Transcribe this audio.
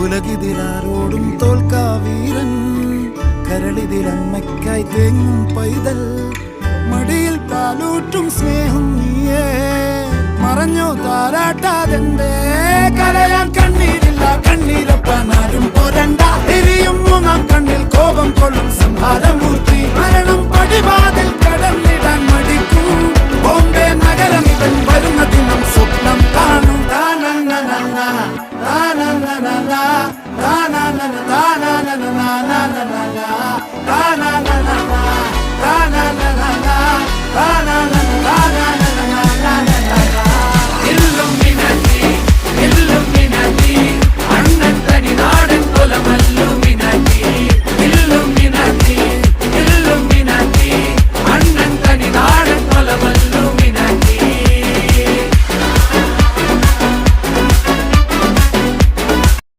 ഉലകിതിലാരോടും തോൽക്കാ വീരൻ, കരളിതിലമ്മയ്ക്കായി തേങ്ങും പൈതൽ, മടിയിൽ പാലൂറ്റും സ്നേഹം നീയേ. മറഞ്ഞോ താരാട്ടാതെന്റെ കരയാൻ കണ്ണീരില്ല, കണ്ണീരൊപ്പാൻ ആരും പോരണ്ട. എരിയും മൂന്നാം കണ്ണിൽ കോപം കൊള്ളും സംഹാരമൂർത്തി, മരണം പടിവാതിൽ കടന്നിടാൻ മടിക്കും. ബോംബെ നഗരം ഇവൻ വരുന്ന ദിനം സ്വപ്നം കാണും. Na